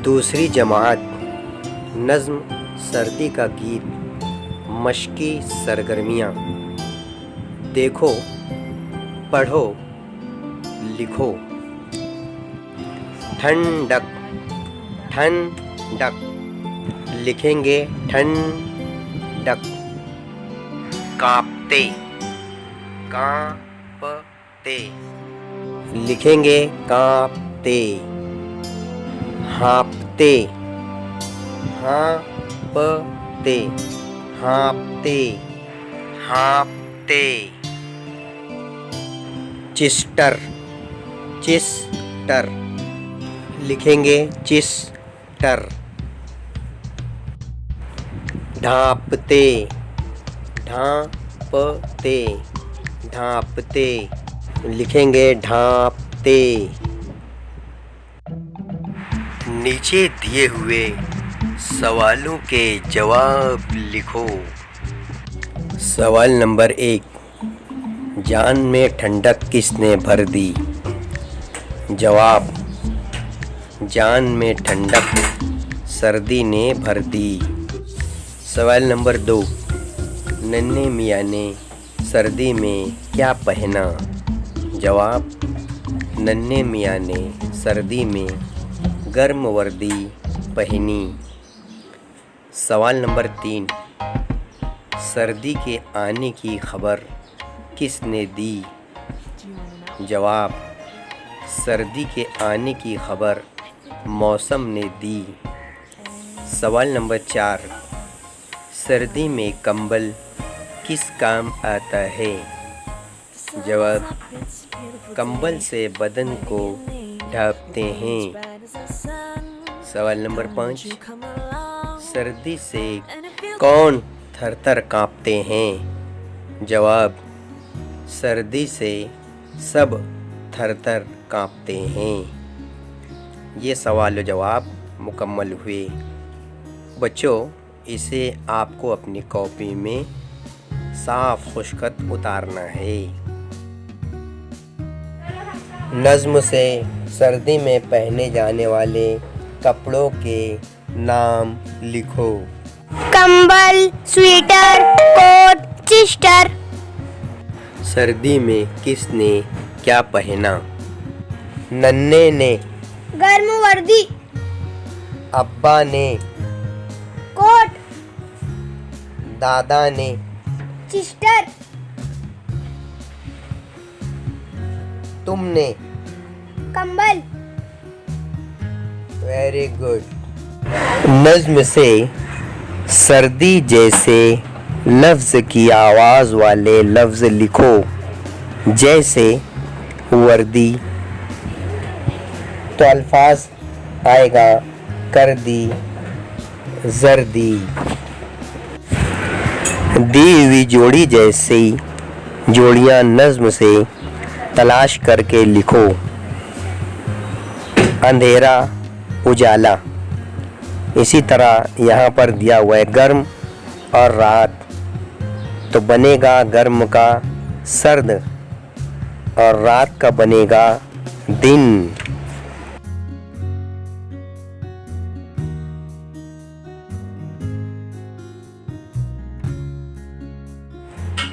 दूसरी जमात नज़्म सर्दी का गीत मशकी सरगर्मियाँ। देखो, पढ़ो, लिखो। ठंडक ठंडक लिखेंगे ठंडक। कांपते कांपते लिखेंगे कांपते। हाँफते हाँफते हाँफते हाँफते। चिस्टर चिस्टर लिखेंगे चिस्टर। ढांपते ढांपते ढांपते लिखेंगे ढांपते। नीचे दिए हुए सवालों के जवाब लिखो। सवाल नंबर 1, जान में ठंडक किसने भर दी? जवाब, जान में ठंडक सर्दी ने भर दी। सवाल नंबर 2, नन्हे मियाँ ने सर्दी में क्या पहना? जवाब, नन्हे मियाँ ने सर्दी में गर्म वर्दी पहनी। सवाल नंबर 3, सर्दी के आने की खबर किसने दी? जवाब, सर्दी के आने की खबर मौसम ने दी। सवाल नंबर 4, सर्दी में कंबल किस काम आता है? जवाब, कंबल से बदन को ढकते हैं। सवाल नंबर 5, सर्दी से कौन थर-थर काँपते हैं? जवाब, सर्दी से सब थर-थर काँपते हैं। ये सवाल जवाब मुकम्मल हुए। बच्चों, इसे आपको अपनी कॉपी में साफ खुशखत उतारना है। नज़्म से सर्दी में पहने जाने वाले कपड़ों के नाम लिखो। कंबल, स्वेटर, कोट, चिस्टर। सर्दी में किसने क्या पहना? नन्हे ने गर्म वर्दी। अब्बा ने कोट। दादा ने चिस्टर। तुमने कंबल। Very good. नज़्म से सर्दी जैसे लफ्ज़ की आवाज़ वाले लफ्ज़ लिखो, जैसे वर्दी। तो अल्फाज आएगा कर्दी, जर्दी। दी हुई जोड़ी जैसी जोड़ियां नज़्म से तलाश करके लिखो। अंधेरा, उजाला। इसी तरह यहाँ पर दिया हुआ है गर्म और रात, तो बनेगा गर्म का सर्द और रात का बनेगा दिन।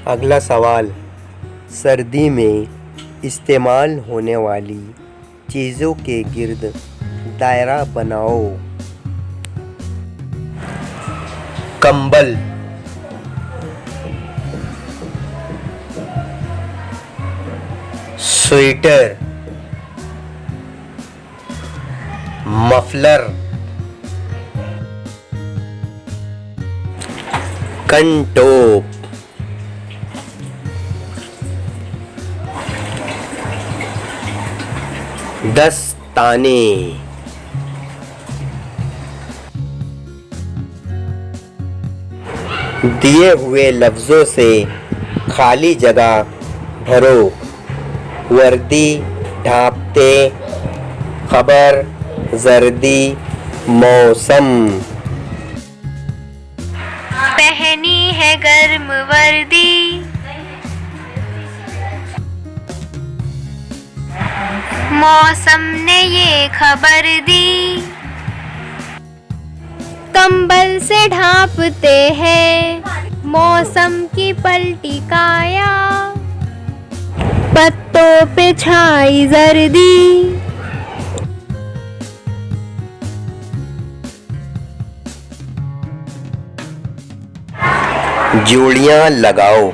अगला सवाल, सर्दी में इस्तेमाल होने वाली चीज़ों के गिर्द दायरा बनाओ। कंबल, स्वेटर, मफलर, कंटोप, दस्ताने। दिए हुए लफ्ज़ों से खाली जगह भरो। वर्दी, ढांपते, खबर, जर्दी, मौसम। पहनी है गर्म वर्दी। मौसम ने ये खबर दी। कंबल से ढांपते हैं मौसम की पलटी काया, पत्तों पे छाई जर्दी। जोड़ियां लगाओ।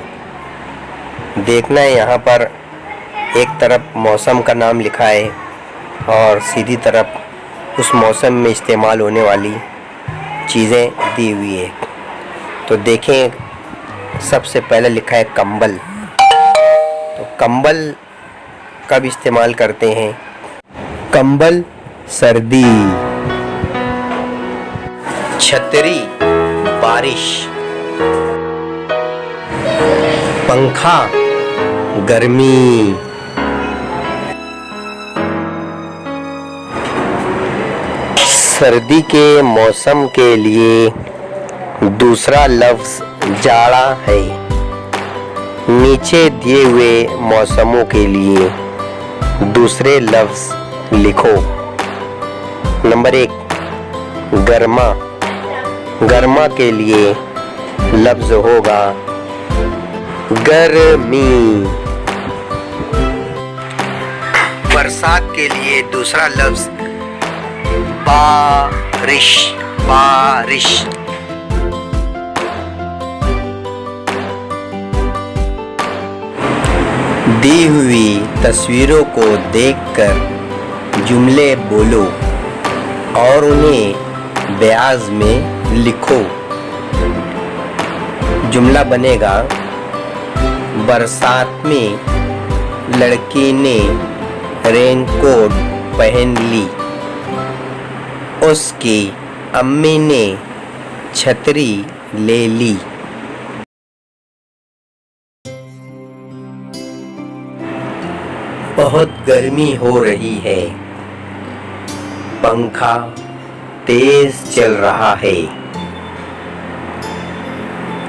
देखना है यहाँ पर एक तरफ मौसम का नाम लिखा है और सीधी तरफ उस मौसम में इस्तेमाल होने वाली चीज़ें दी हुई है। तो देखें, सबसे पहले लिखा है कंबल। तो कंबल कब इस्तेमाल करते हैं? कंबल सर्दी, छतरी बारिश, पंखा गर्मी। सर्दी के मौसम के लिए दूसरा लफ्ज़ जाड़ा है। नीचे दिए हुए मौसमों के लिए दूसरे लफ्ज़ लिखो। नंबर 1, गर्मा। गर्मा के लिए लफ्ज़ होगा गर्मी। बरसात के लिए दूसरा लफ्ज़ बारिश। बारिश। दी हुई तस्वीरों को देखकर जुमले बोलो और उन्हें ब्याज में लिखो। जुमला बनेगा, बरसात में लड़की ने रेनकोट पहन ली, उसकी अम्मी ने छतरी ले ली। बहुत गर्मी हो रही है, पंखा तेज चल रहा है।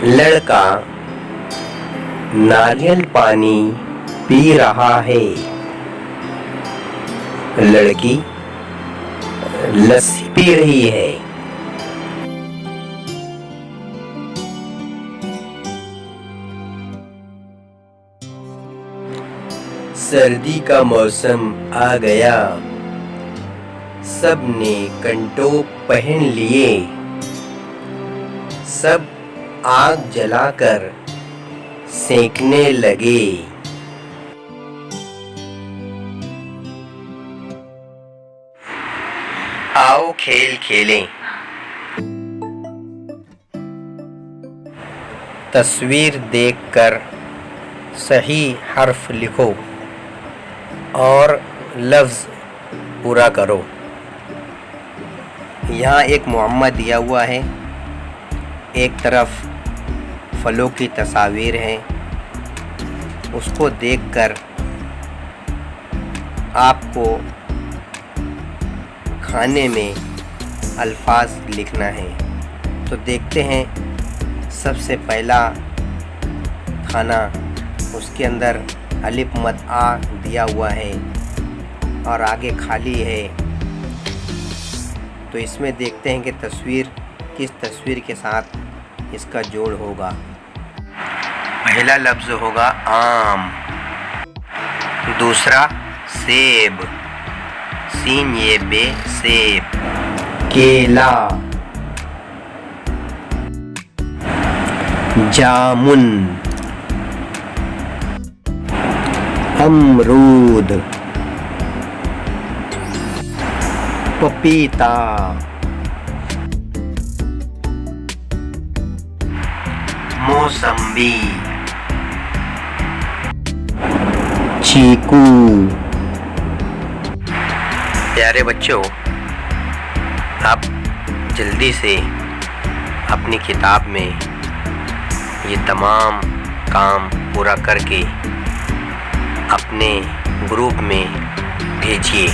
लड़का नारियल पानी पी रहा है, लड़की लस्सी पी रही है। सर्दी का मौसम आ गया, सब ने कंटो पहन लिए, सब आग जलाकर सेंकने लगे। आओ खेल खेलें। तस्वीर देखकर सही हर्फ लिखो और लफ्ज़ पूरा करो। यहाँ एक मुअम्मा दिया हुआ है, एक तरफ फलों की तस्वीर है, उसको देखकर आपको खाने में अल्फाज लिखना है। तो देखते हैं, सबसे पहला खाना, उसके अंदर अलिफ मद आ दिया हुआ है और आगे खाली है। तो इसमें देखते हैं कि तस्वीर किस तस्वीर के साथ इसका जोड़ होगा। पहला लफ्ज़ होगा आम, दूसरा सेब, सीन ये बे सेब। केला, जामुन, अमरूद, पपीता, मौसम्बी, चीकू। प्यारे बच्चों, आप जल्दी से अपनी किताब में ये तमाम काम पूरा करके अपने ग्रुप में भेजिए।